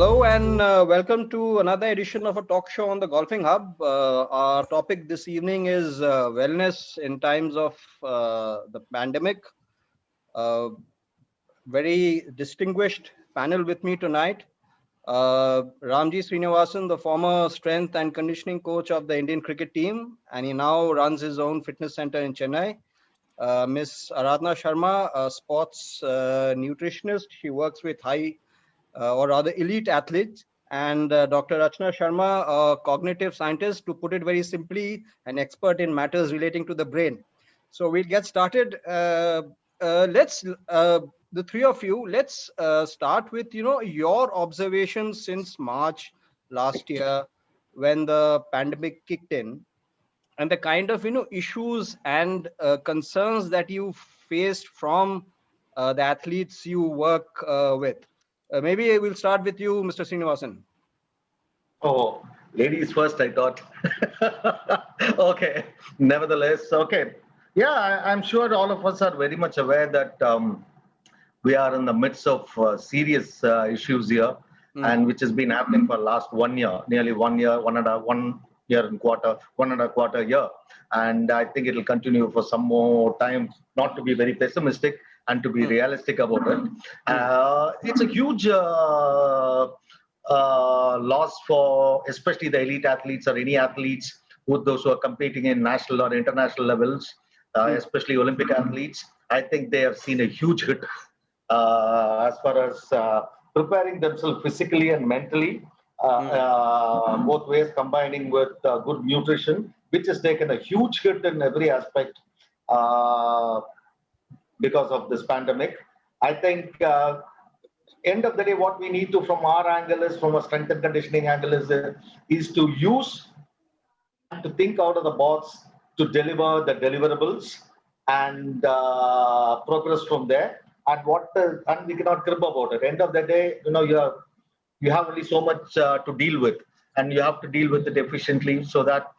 Hello and welcome to another edition of a talk show on the Golfing Hub. Our topic this evening is wellness in times of the pandemic. Uh, Very distinguished panel with me tonight. Ramji Srinivasan, the former strength and conditioning coach of the Indian cricket team, and he now runs his own fitness center in Chennai. Miss Aradhana Sharma, a sports nutritionist. She works with high or rather elite athletes, and Dr. Rachna Sharma, a cognitive scientist, to put it very simply, an expert in matters relating to the brain. So we'll get started. Let's the three of you. Let's start with your observations since March last year, when the pandemic kicked in, and the kind of issues and concerns that you faced from the athletes you work with. Maybe we'll start with you, Mr. Srinivasan. Oh, ladies first, I thought. Okay. Nevertheless, okay. Yeah, I'm sure all of us are very much aware that we are in the midst of serious issues here, and which has been happening for last 1 year, nearly 1 year, 1 year and quarter, 1.25 year. And I think it will continue for some more time, not to be very pessimistic and to be realistic about it. It's a huge loss for especially the elite athletes or any athletes, with those who are competing in national or international levels, especially Olympic athletes. I think they have seen a huge hit as far as preparing themselves physically and mentally, both ways, combining with good nutrition, which has taken a huge hit in every aspect because of this pandemic. I think end of the day, what we need to, from our angle, is from a strength and conditioning angle, is to use and to think out of the box to deliver the deliverables and progress from there. And we cannot crib about it. End of the day, you have only so much to deal with, and you have to deal with it efficiently, so that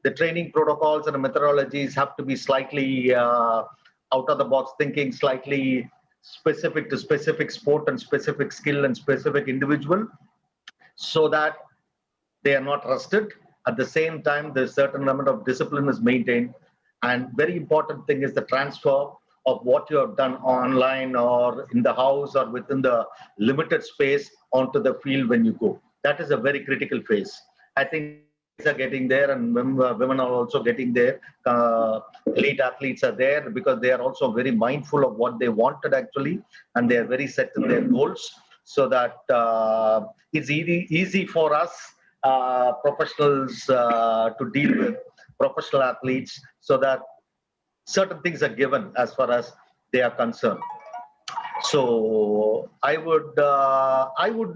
the training protocols and the methodologies have to be slightly out of the box thinking, slightly specific to specific sport and specific skill and specific individual, so that they are not rusted. At the same time, the certain amount of discipline is maintained. And very important thing is the transfer of what you have done online or in the house or within the limited space onto the field when you go. That is a very critical phase. I think are getting there, and women are also getting there. Elite athletes are there because they are also very mindful of what they wanted actually, and they are very set in their goals, so that it's easy for us professionals to deal with professional athletes, so that certain things are given as far as they are concerned. So I would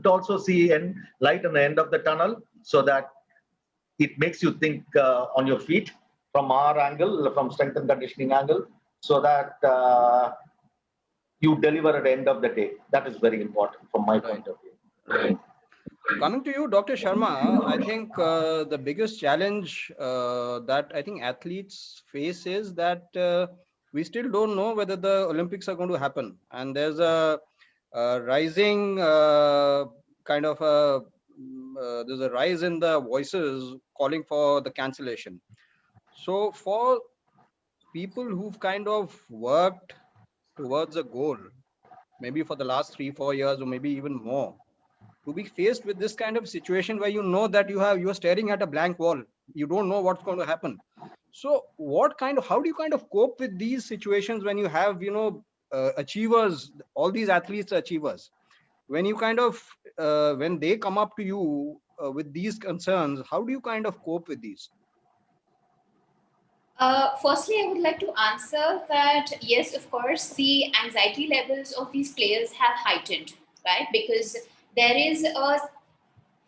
also see light in the end of the tunnel, so that it makes you think on your feet from our angle, from strength and conditioning angle, so that you deliver at the end of the day. That is very important from my point of view. Right. Coming to you, Dr. Sharma, I think the biggest challenge that I think athletes face is that we still don't know whether the Olympics are going to happen, and there's a rising kind of there's a rise in the voices calling for the cancellation. So for people who've kind of worked towards a goal, maybe for the last 3-4 years or maybe even more, to be faced with this kind of situation where you know that you're staring at a blank wall, you don't know what's going to happen. So how do you kind of cope with these situations when you have achievers, all these athletes are achievers, when you kind of when they come up to you with these concerns, how do you kind of cope with these? Firstly, I would like to answer that yes, of course, the anxiety levels of these players have heightened, right? Because there is a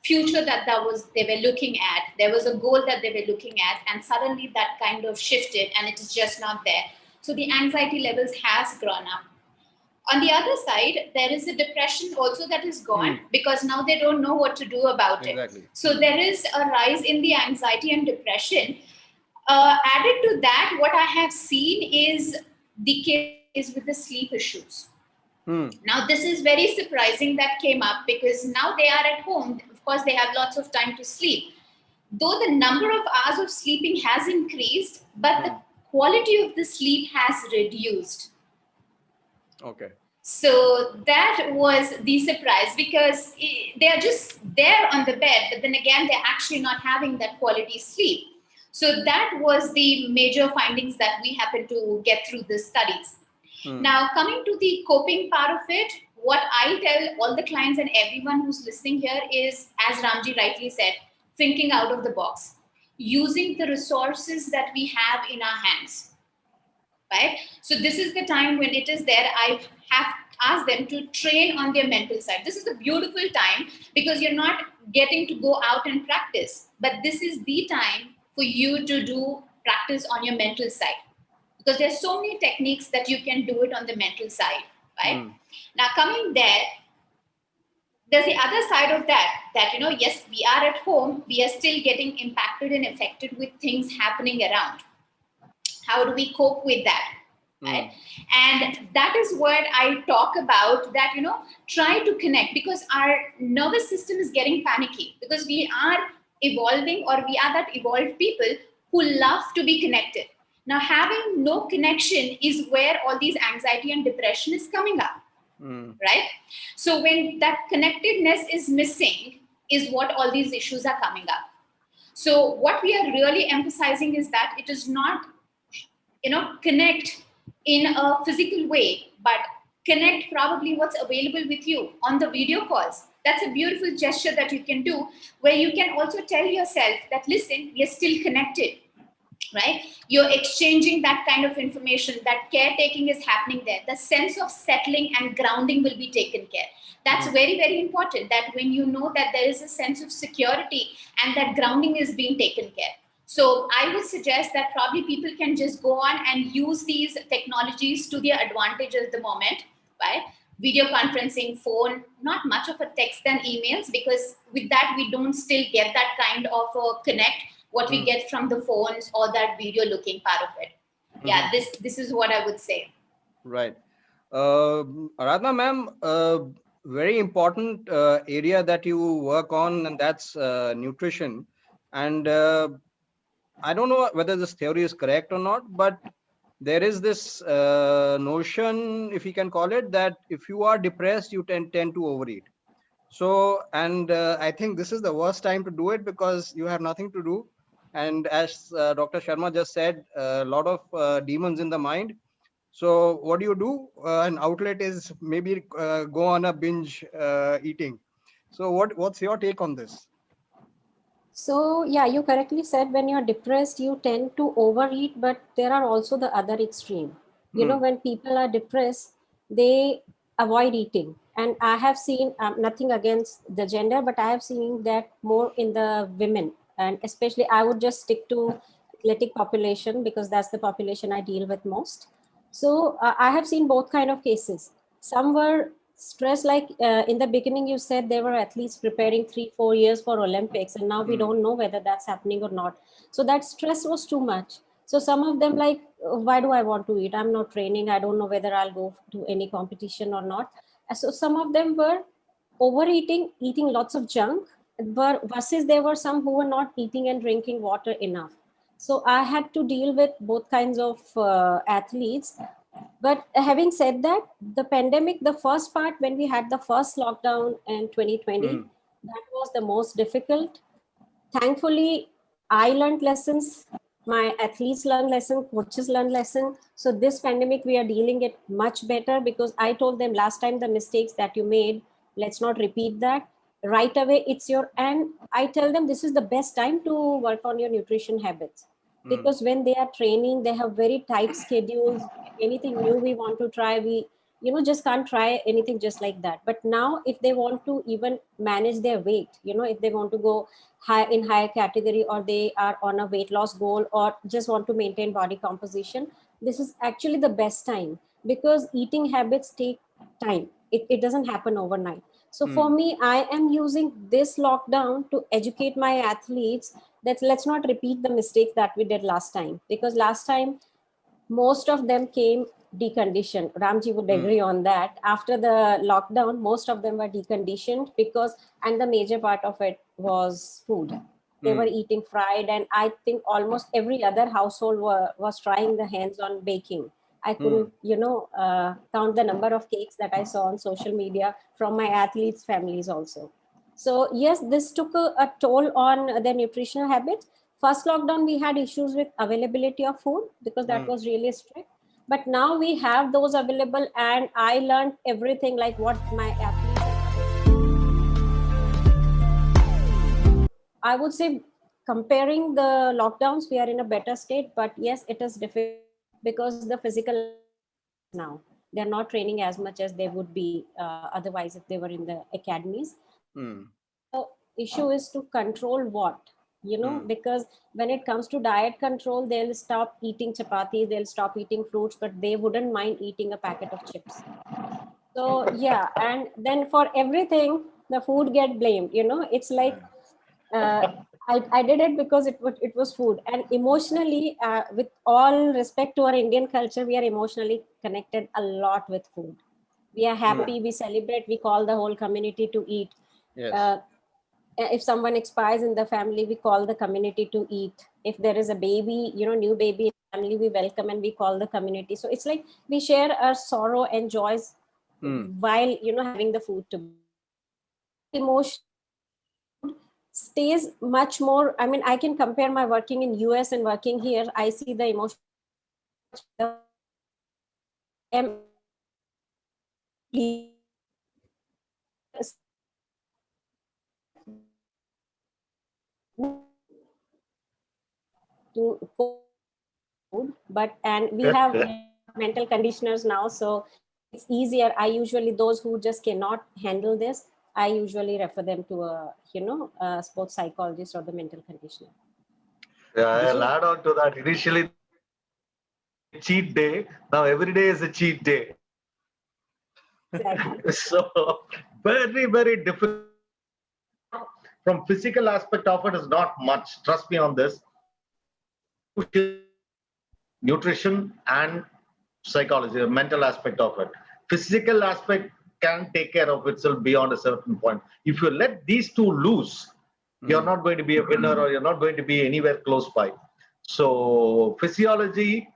future that they were looking at, there was a goal that they were looking at, and suddenly that kind of shifted, and it is just not there. So the anxiety levels has grown up. On the other side, there is a depression also that is gone, because now they don't know what to do about Exactly. it. So there is a rise in the anxiety and depression. Added to that, what I have seen is the case with the sleep issues. Hmm. Now, this is very surprising that came up because now they are at home. Of course, they have lots of time to sleep. Though the number of hours of sleeping has increased, but the quality of the sleep has reduced. Okay. So that was the surprise because they are just there on the bed, but then again, they're actually not having that quality sleep. So that was the major findings that we happened to get through the studies. Now, coming to the coping part of it, what I tell all the clients and everyone who's listening here is, as Ramji rightly said, thinking out of the box, using the resources that we have in our hands, right? So this is the time when it is there. I have asked them to train on their mental side. This is a beautiful time because you're not getting to go out and practice, but this is the time for you to do practice on your mental side, because there's so many techniques that you can do it on the mental side, right? Now, coming there, there's the other side of that, yes, we are at home, we are still getting impacted and affected with things happening around. How do we cope with that? Right? And that is what I talk about, that, try to connect, because our nervous system is getting panicky because we are evolving, or we are that evolved people who love to be connected. Now, having no connection is where all these anxiety and depression is coming up, right? So when that connectedness is missing is what all these issues are coming up. So what we are really emphasizing is that it is not, connect in a physical way, but connect probably what's available with you on the video calls. That's a beautiful gesture that you can do, where you can also tell yourself that, listen, we are still connected, right? You're exchanging that kind of information, that caretaking is happening there. The sense of settling and grounding will be taken care. That's very, very important, that when you know that there is a sense of security and that grounding is being taken care. So I would suggest that probably people can just go on and use these technologies to their advantage at the moment, right? Video conferencing, phone, not much of a text and emails, because with that, we don't still get that kind of connect what we get from the phones or that video looking part of it. Yeah, this is what I would say. Right. Aradhana ma'am, very important area that you work on, and that's nutrition. And I don't know whether this theory is correct or not, but there is this notion, if you can call it, that if you are depressed, you tend to overeat. So, and I think this is the worst time to do it because you have nothing to do. And as Dr. Sharma just said, a lot of demons in the mind. So what do you do? An outlet is maybe go on a binge eating. So what's your take on this? So yeah, you correctly said, when you're depressed, you tend to overeat, but there are also the other extreme. When people are depressed, they avoid eating. And I have seen, nothing against the gender, but I have seen that more in the women. And especially, I would just stick to athletic population because that's the population I deal with most. So I have seen both kind of cases. Some were stressed, like in the beginning you said there were athletes preparing 3-4 years for Olympics, and now we don't know whether that's happening or not. So that stress was too much. So some of them, like, why do I want to eat? I'm not training, I don't know whether I'll go to any competition or not. So some of them were overeating, eating lots of junk, but versus there were some who were not eating and drinking water enough. So I had to deal with both kinds of athletes. But having said that, the pandemic, the first part, when we had the first lockdown in 2020, that was the most difficult. Thankfully, I learned lessons, my athletes learned lessons, coaches learned lessons. So this pandemic, we are dealing it much better, because I told them last time, the mistakes that you made, let's not repeat that. Right away, it's and I tell them this is the best time to work on your nutrition habits, because when they are training, they have very tight schedules. Anything new we want to try, we just can't try anything just like that. But now, if they want to even manage their weight, if they want to go higher category, or they are on a weight loss goal, or just want to maintain body composition, this is actually the best time, because eating habits take time. It doesn't happen overnight. So for me, I am using this lockdown to educate my athletes that let's not repeat the mistakes that we did last time, because last time most of them came deconditioned. Ramji would agree on that. After the lockdown, most of them were deconditioned because, and the major part of it was food. They were eating fried, and I think almost every other household was trying the hands on baking. I couldn't, count the number of cakes that I saw on social media from my athletes' families also. So yes, this took a toll on their nutritional habits. First lockdown, we had issues with availability of food because that was really strict. But now we have those available, and I learned everything like what my athletes. I would say, comparing the lockdowns, we are in a better state. But yes, it is difficult because the physical now they're not training as much as they would be otherwise if they were in the academies. The issue is to control what, because when it comes to diet control, they'll stop eating chapati, they'll stop eating fruits, but they wouldn't mind eating a packet of chips. So yeah, and then for everything the food get blamed. It's like I did it because it was food. And emotionally, with all respect to our Indian culture, we are emotionally connected a lot with food. We are happy, we celebrate, we call the whole community to eat. Yes. If someone expires in the family, we call the community to eat. If there is a baby, new baby in the family, we welcome and we call the community. So it's like we share our sorrow and joys while having the food to emotion stays much more. I mean, I can compare my working in US and working here. I see the emotion to food, but and we have mental conditioners now, so it's easier. I usually, those who just cannot handle this, I usually refer them to a sports psychologist or the mental conditioner. Yeah, I'll add on to that. Initially, cheat day. Now every day is a cheat day. Exactly. So very, very difficult. From physical aspect of it is not much. Trust me on this. Nutrition and psychology, the mental aspect of it. Physical aspect can take care of itself beyond a certain point. If you let these two loose, you're not going to be a winner, or you're not going to be anywhere close by. So physiology,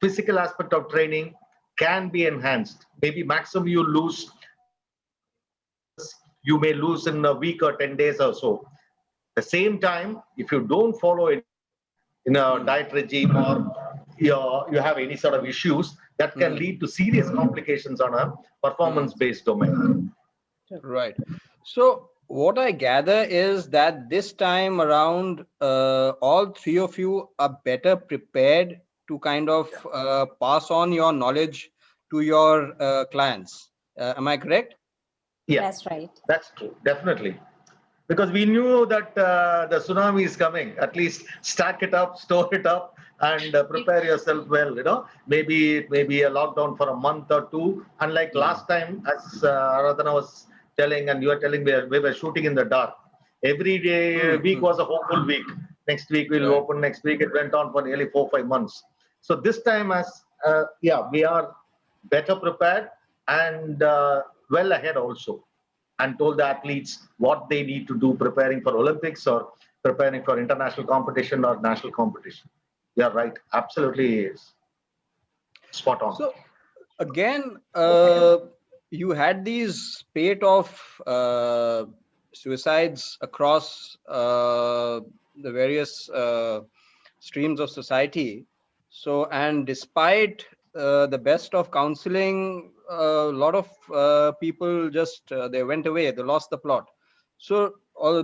physical aspect of training can be enhanced. Maybe maximum you lose, you may lose in a week or 10 days or so. At the same time, if you don't follow it in a diet regime, or you have any sort of issues, that can lead to serious complications on a performance-based domain. Right. So what I gather is that this time around, all three of you are better prepared to kind of pass on your knowledge to your clients. Am I correct? Yeah, That's right. That's true, definitely. Because we knew that the tsunami is coming. At least stack it up, store it up, and prepare yourself well. Maybe it may be a lockdown for a month or two. Unlike last time, as Aradhana was telling, and you were telling, we were shooting in the dark. Every day, week was a hopeful week. Next week we'll open. Next week it went on for nearly 4-5 months. So this time, we are better prepared and well ahead also, and told the athletes what they need to do preparing for Olympics or preparing for international competition or national competition. Yeah, right. Absolutely is. Spot on. So again, you had these spate of suicides across the various streams of society. So, and despite the best of counseling, a lot of people just they went away, they lost the plot. So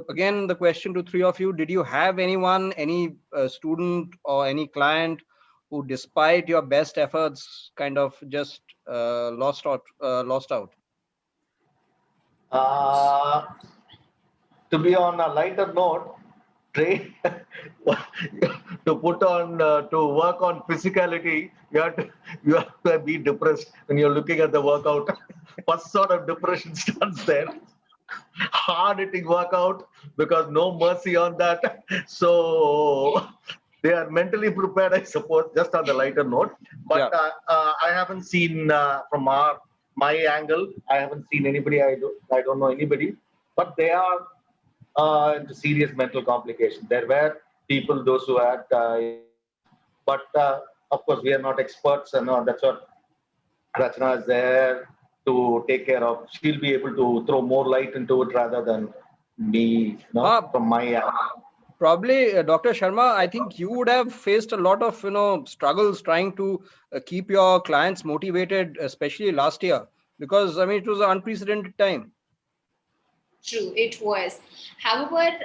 again, the question to three of you: did you have anyone, any student or any client who, despite your best efforts, kind of just lost out? To be on a lighter note, train to put on to work on physicality, you have to be depressed when you're looking at the workout. First sort of depression starts there. Hard hitting workout, because no mercy on that. So they are mentally prepared, I suppose, just on the lighter note. But Yeah. I haven't seen from my angle, I haven't seen anybody. I don't know anybody, but they are into serious mental complications. There were people, those who had, but of course, we are not experts, and that's what Rachna is there to take care of. She'll be able to throw more light into it rather than me, Ah, from my Probably, Dr. Sharma, I think you would have faced a lot of struggles trying to keep your clients motivated, especially last year, because I mean it was an unprecedented time. True, it was. However,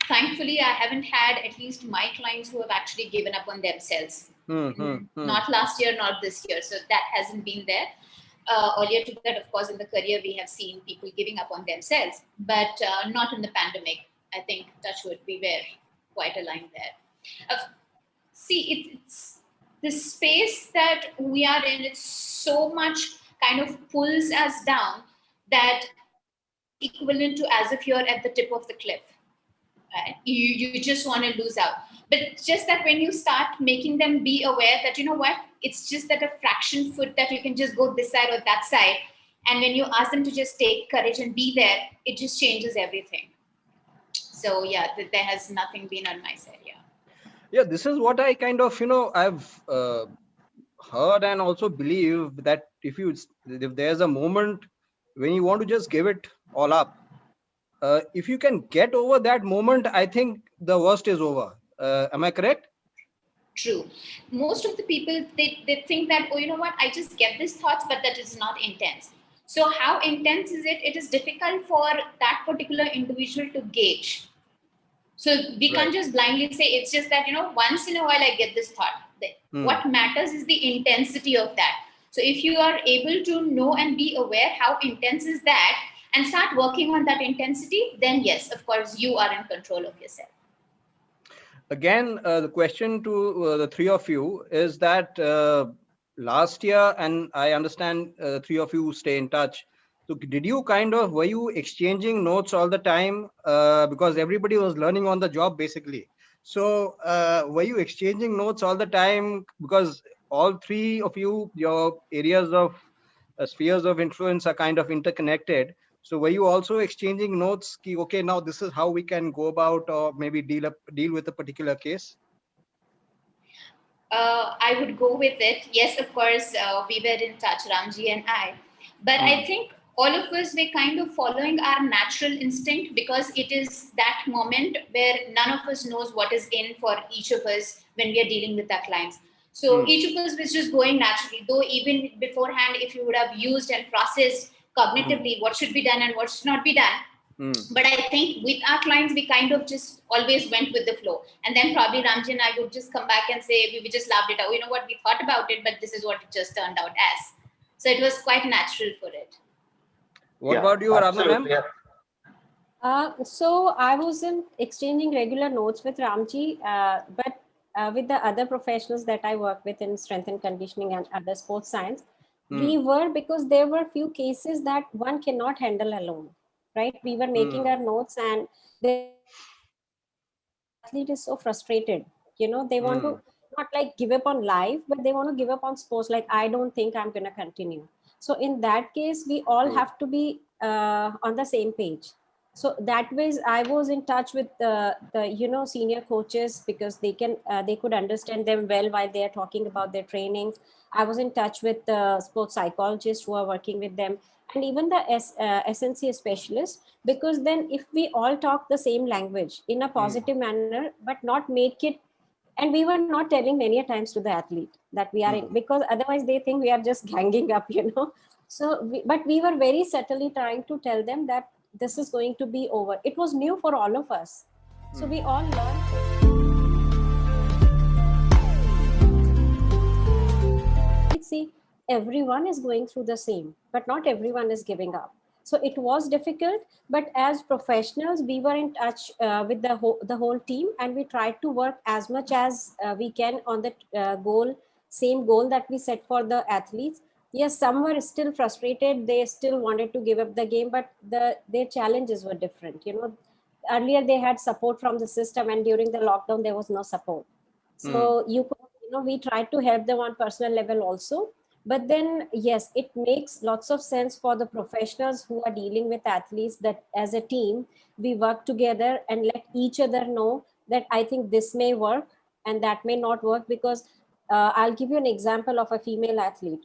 thankfully, I haven't had at least my clients who have actually given up on themselves. Not last year, not this year. So that hasn't been there. Earlier to that, of course, in the career, we have seen people giving up on themselves, but not in the pandemic. I think, touchwood, we were quite aligned there. See, it's the space that we are in, it's so much kind of pulls us down that equivalent to as if you're at the tip of the cliff. Right? You just want to lose out. But just that when you start making them be aware that, you know what, it's just that a fraction foot that you can just go this side or that side. And when you ask them to just take courage and be there, it just changes everything. So yeah, there has nothing been on my side. Yeah. Yeah, this is what I kind of, I've heard and also believe that if there's a moment when you want to just give it all up, if you can get over that moment, I think the worst is over. Am I correct? True. Most of the people, they think that, oh, you know what, I just get these thoughts, but that is not intense. So how intense is it? It is difficult for that particular individual to gauge. So we can't just blindly say it's just that, once in a while I get this thought. What matters is the intensity of that. So if you are able to know and be aware how intense is that and start working on that intensity, then yes, of course, you are in control of yourself. Again, the question to the three of you is that last year, and I understand three of you stay in touch. So were you exchanging notes all the time? Because everybody was learning on the job basically. So were you exchanging notes all the time? Because all three of you, your areas of spheres of influence are kind of interconnected. So were you also exchanging notes? Okay, now this is how we can go about or maybe deal with a particular case? I would go with it. Yes, of course, we were in touch, Ramji and I. But I think all of us were kind of following our natural instinct because it is that moment where none of us knows what is in for each of us when we are dealing with our clients. So each of us was just going naturally, though even beforehand, if you would have used and processed cognitively what should be done and what should not be done. But I think with our clients, we kind of just always went with the flow. And then probably Ramji and I would just come back and say, we just laughed it out. You know what, we thought about it, but this is what it just turned out as. So it was quite natural for it. What about you, Aradhana ma'am? So I wasn't exchanging regular notes with Ramji, but with the other professionals that I work with in strength and conditioning and other sports science, we were, because there were few cases that one cannot handle alone, right? We were making our notes and the athlete is so frustrated. They want to not like give up on life, but they want to give up on sports. Like, I don't think I'm going to continue. So in that case, we all have to be on the same page. So that way, I was in touch with the senior coaches because they could understand them well while they are talking about their training. I was in touch with the sports psychologists who are working with them, and even the SNC specialists, because then if we all talk the same language in a positive manner, but not make it, and we were not telling many a times to the athlete that we are in, because otherwise they think we are just ganging up, So, but we were very subtly trying to tell them that this is going to be over. It was new for all of us. So we all learned. See, everyone is going through the same, but not everyone is giving up. So it was difficult, but as professionals, we were in touch with the whole team, and we tried to work as much as we can on the same goal that we set for the athletes. Yes, some were still frustrated. They still wanted to give up the game, but their challenges were different. earlier they had support from the system, and during the lockdown there was no support. So you could, we tried to help them on personal level also. But then, yes, it makes lots of sense for the professionals who are dealing with athletes that as a team, we work together and let each other know that I think this may work and that may not work. Because I'll give you an example of a female athlete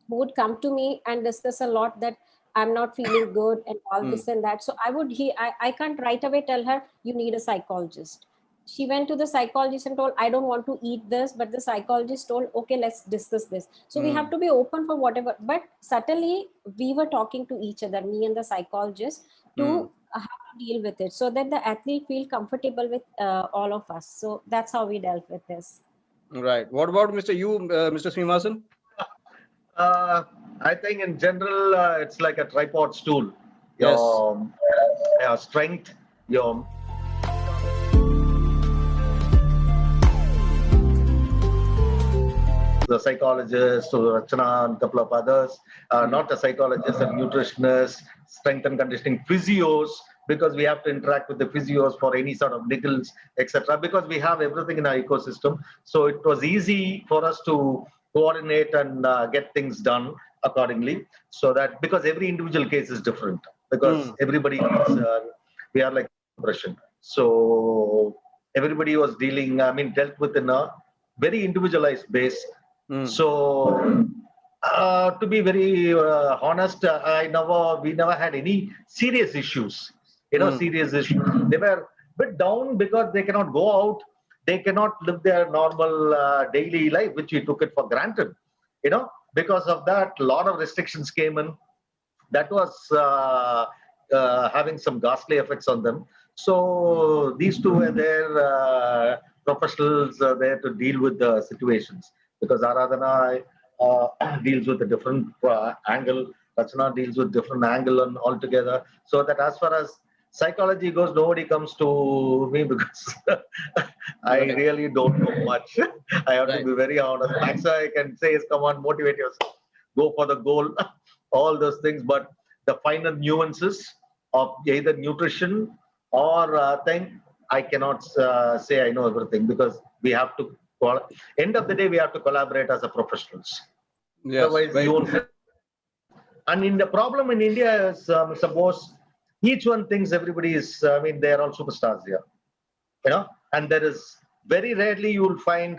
who would come to me and discuss a lot that I'm not feeling good and all this and that. So I can't right away tell her you need a psychologist. She went to the psychologist and told, I don't want to eat this, but the psychologist told, okay, let's discuss this. So we have to be open for whatever. But subtly, we were talking to each other, me and the psychologist, to how to deal with it so that the athlete feel comfortable with all of us. So that's how we dealt with this. Right. What about Mr. Srinivasan? I think in general, it's like a tripod stool. Yes. Your strength, your the psychologist, or Rachana and a couple of others, not a psychologist, a nutritionist, strength and conditioning physios, because we have to interact with the physios for any sort of niggles, etc. Because we have everything in our ecosystem. So it was easy for us to coordinate and get things done accordingly. So that because every individual case is different, because everybody needs, we are like depression. So everybody was dealt with in a very individualized base. So to be very honest, we never had any serious issues. Serious issues. They were a bit down because they cannot go out. They cannot live their normal daily life, which we took it for granted. Because of that, a lot of restrictions came in. That was having some ghastly effects on them. So these two were there, professionals there to deal with the situations. Because Aradhana deals with a different angle, Rachana deals with different angle and altogether. So that as far as psychology goes, nobody comes to me because I really don't know much. I have to be very honest. Max, I can say is, come on, motivate yourself, go for the goal, all those things. But the finer nuances of either nutrition or thing, I cannot say I know everything, because we have to. End of the day, we have to collaborate as a professionals. Yes, otherwise, you won't. And in the problem in India is, suppose each one thinks everybody is. They are all superstars here, and there is very rarely you will find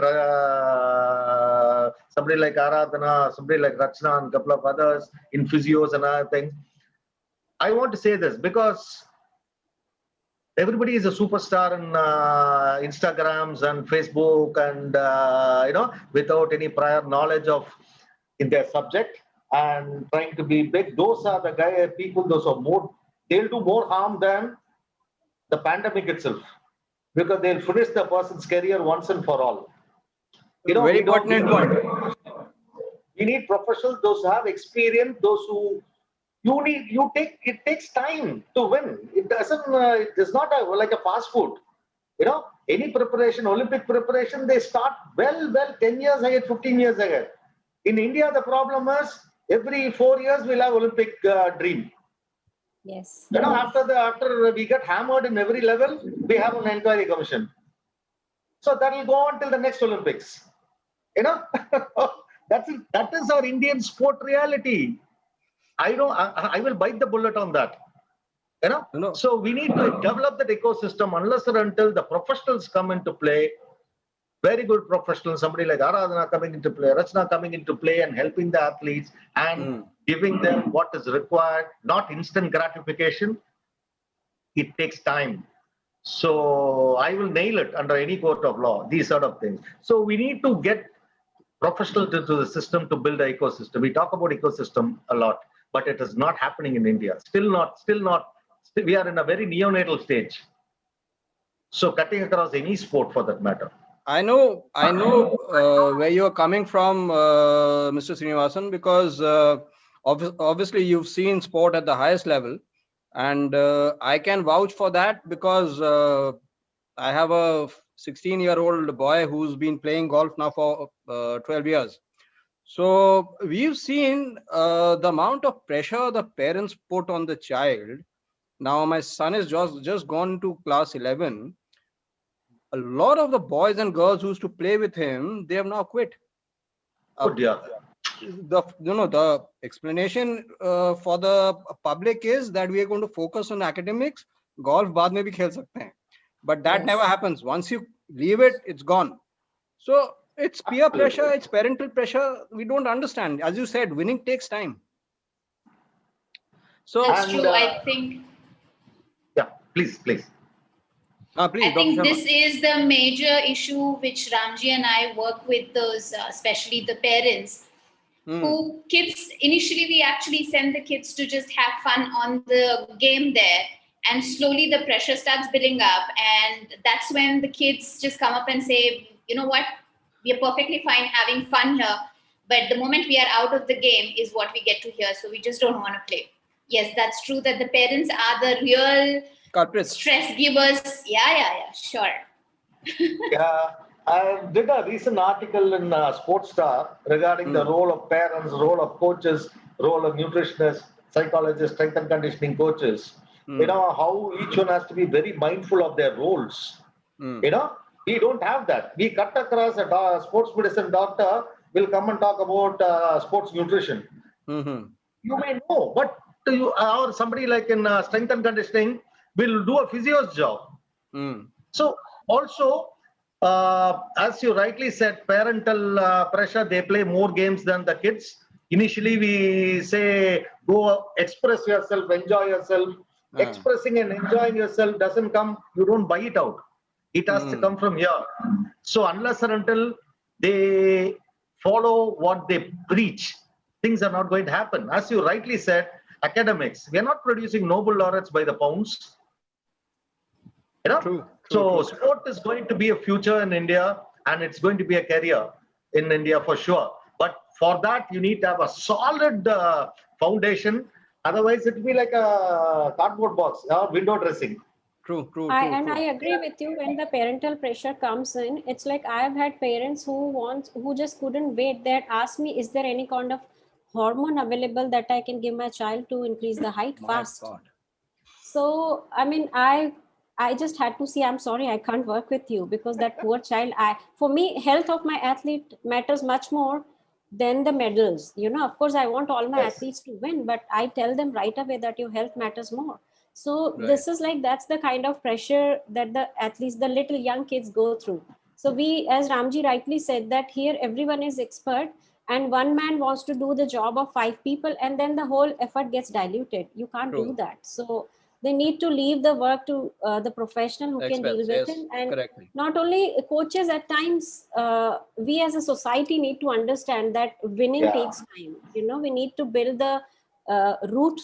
somebody like Aradhana, somebody like Rachana, and a couple of others in physios and other things. I want to say this because everybody is a superstar in Instagrams and Facebook, and without any prior knowledge of in their subject and trying to be big. Those are the people. Those are more. They'll do more harm than the pandemic itself, because they'll finish the person's career once and for all. Very pertinent point. We need professionals, those who have experience, those who it takes time to win. It is not like a fast food. Any preparation, Olympic preparation, they start well 10 years ahead, 15 years ahead. In India, the problem is every 4 years we'll have Olympic dream. Yes. After we get hammered in every level, we have an inquiry commission. So that will go on till the next Olympics. That is our Indian sport reality. I will bite the bullet on that. No. So we need to develop that ecosystem unless or until the professionals come into play. Very good professionals, somebody like Aradhana coming into play, Rachana coming into play and helping the athletes and giving them what is required, not instant gratification. It takes time. So I will nail it under any court of law, these sort of things. So we need to get professionals into the system to build an ecosystem. We talk about ecosystem a lot, but it is not happening in India. Still not. We are in a very neonatal stage. So cutting across any sport for that matter. I know where you're coming from, Mr. Srinivasan, because obviously you've seen sport at the highest level, and I can vouch for that because I have a 16-year-old boy who's been playing golf now for 12 years. So we've seen the amount of pressure the parents put on the child Now my son is just gone to class 11. A lot of the boys and girls who used to play with him, they have now quit. Oh dear. The explanation for the public is that we are going to focus on academics. Golf बाद में भी खेल सकते हैं, but that Yes. never happens. Once you leave it, it's gone. So it's peer pressure, it's parental pressure. We don't understand. As you said, winning takes time. So That's And, true. I think Yeah, please. please, I Dr. think Sharma. this is the major issue which Ramji and I work with those, especially the parents, who kids, initially we actually send the kids to just have fun on the game there, and slowly the pressure starts building up, and that's when the kids just come up and say, you know what, we are perfectly fine having fun here, but the moment we are out of the game is what we get to hear, so we just don't want to play. Yes, that's true that the parents are the real Culprits. stress givers. Yeah, sure. Yeah, I did a recent article in Sports Star regarding the role of parents, role of coaches, role of nutritionists, psychologists, strength and conditioning coaches. You know, how each one has to be very mindful of their roles. You know, we don't have that. We cut across a sports medicine doctor will come and talk about sports nutrition. You may know, but or somebody like in strength and conditioning will do a physio's job. So also, as you rightly said, parental pressure, they play more games than the kids. Initially, we say, go express yourself, enjoy yourself. Expressing and enjoying yourself doesn't come, you don't buy it out. It has to come from here. So unless and until they follow what they preach, things are not going to happen. As you rightly said, academics, we are not producing Nobel laureates by the pounds. You know? True. Sport is going to be a future in India, and it's going to be a career in India for sure. But for that, you need to have a solid foundation. Otherwise, it will be like a cardboard box or window dressing. True. I agree with you. When the parental pressure comes in, it's like I have had parents who just couldn't wait. They had asked me, is there any kind of hormone available that I can give my child to increase the height fast? God. So, I mean, I just had to say, I'm sorry, I can't work with you, because that poor child, for me, health of my athlete matters much more than the medals. You know, of course, I want all my athletes to win, but I tell them right away that your health matters more. So this is like, that's the kind of pressure that the athletes, the little young kids go through. So we, as Ramji rightly said, that here everyone is expert, and one man wants to do the job of 5 people, and then the whole effort gets diluted. You can't do that. So they need to leave the work to the professional who can deal with it. And not only coaches, at times, we as a society need to understand that winning takes time. You know, we need to build the root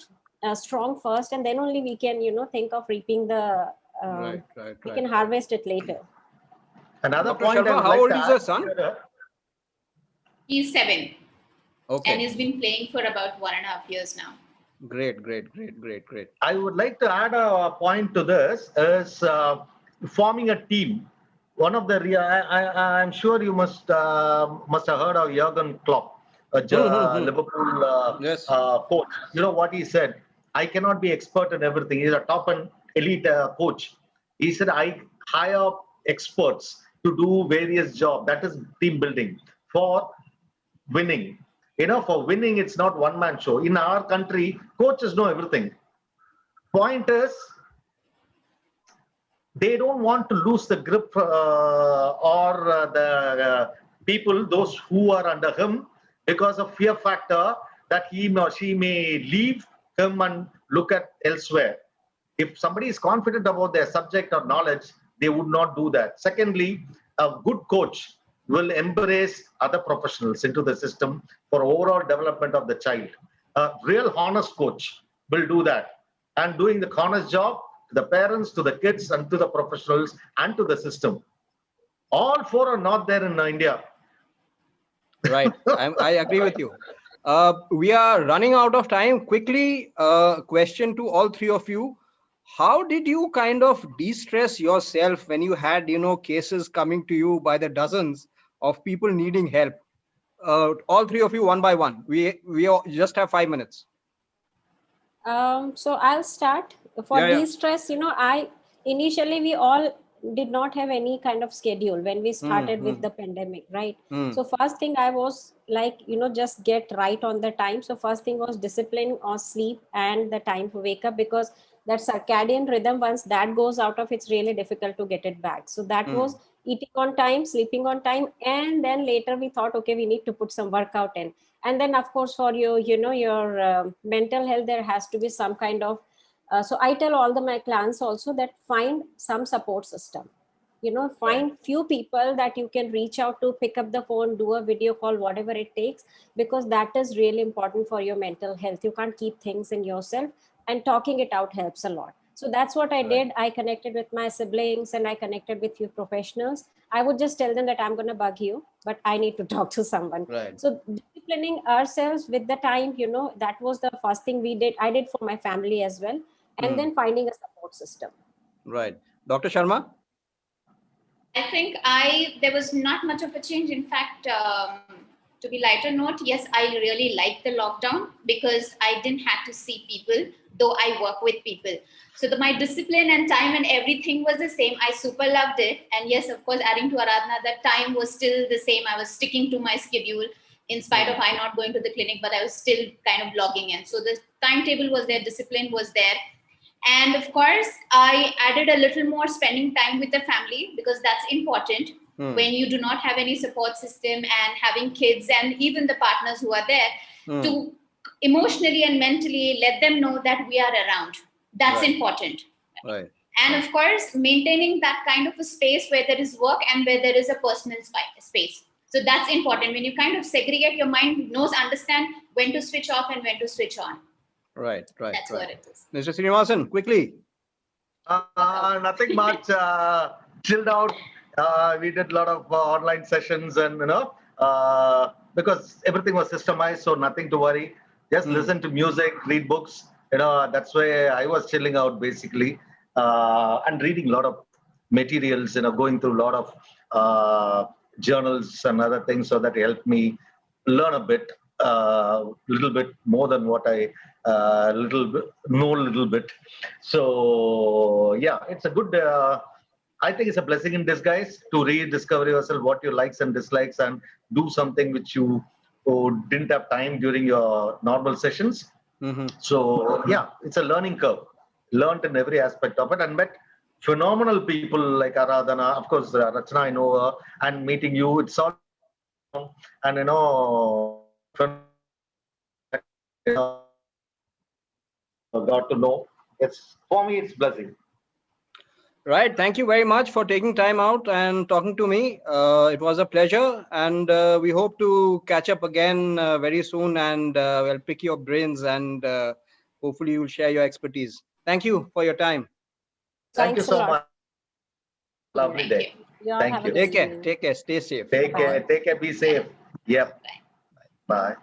strong first, and then only we can, you know, think of reaping the, we can harvest it later. Another Dr. point, Sharma, how old is your son? He's 7. Okay. And he's been playing for about 1.5 years now. Great. I would like to add a point to this is forming a team. One of the I'm sure you must have heard of Jurgen Klopp, a Liverpool coach. You know what he said? I cannot be expert in everything. He's a top and elite coach. He said, I hire experts to do various jobs. That is team building for winning. You know, for winning, it's not one-man show. In our country, coaches know everything. Point is, they don't want to lose the grip or the people, those who are under him, because of fear factor that he or she may leave him and look at elsewhere. If somebody is confident about their subject or knowledge, they would not do that. Secondly, a good coach will embrace other professionals into the system for overall development of the child. A real honest coach will do that. And doing the honest job to the parents, to the kids, and to the professionals, and to the system. All 4 are not there in India. Right. I agree with you. We are running out of time. Quickly, question to all 3 of you. How did you kind of de-stress yourself when you had, you know, cases coming to you by the dozens of people needing help? All 3 of you, one by one. We all just have 5 minutes. So I'll start. For Yeah, yeah. de-stress, initially we all did not have any kind of schedule when we started with the pandemic, right? So first thing I was like, just get right on the time. So first thing was discipline on sleep and the time to wake up, because that circadian rhythm, once that goes out of, it's really difficult to get it back. So that was eating on time, sleeping on time, and then later we thought, okay, we need to put some workout in. And then of course for your mental health, there has to be some kind of so I tell all my clients also that find some support system, find few people that you can reach out to, pick up the phone, do a video call, whatever it takes, because that is really important for your mental health. You can't keep things in yourself, and talking it out helps a lot. So that's what I did. I connected with my siblings and I connected with few professionals. I would just tell them that I'm going to bug you, but I need to talk to someone. Right. So disciplining ourselves with the time, that was the first thing we did. I did for my family as well. And then finding a support system. Right. Dr. Sharma? I think there was not much of a change. In fact, to be lighter note, yes, I really liked the lockdown because I didn't have to see people, though I work with people. So my discipline and time and everything was the same. I super loved it. And yes, of course, adding to Aradhana, that time was still the same. I was sticking to my schedule in spite of I not going to the clinic, but I was still kind of logging in. So the timetable was there, discipline was there. And of course, I added a little more spending time with the family, because that's important when you do not have any support system, and having kids and even the partners who are there to emotionally and mentally let them know that we are around. That's important. Right. And of course, maintaining that kind of a space where there is work and where there is a personal space. So that's important. When you kind of segregate, your mind understand when to switch off and when to switch on. Right. That's what it is. Mr. Srinivasan, quickly. Nothing much. Chilled out. We did a lot of online sessions, and because everything was systemized, so nothing to worry. Just listen to music, read books. That's why I was chilling out basically, and reading a lot of materials. Going through a lot of journals and other things, so that helped me learn a little bit more than what I know a little bit. So yeah, it's a good. I think it's a blessing in disguise to rediscover yourself, what your likes and dislikes, and do something which you didn't have time during your normal sessions. So yeah, it's a learning curve. Learned in every aspect of it, and met phenomenal people like Aradhana. Of course, Rachna, I know her, and meeting you, it's all, and got to know. For me, it's blessing. Right. Thank you very much for taking time out and talking to me. It was a pleasure, and we hope to catch up again very soon, and we'll pick your brains, and hopefully you'll share your expertise. Thank you for your time. Thank you Thanks a so lot. much. Lovely day. Yeah, Thank have a you. good Take care. evening. Take care. Stay safe. Take Bye. care. Take care. Be safe. Yep. Bye.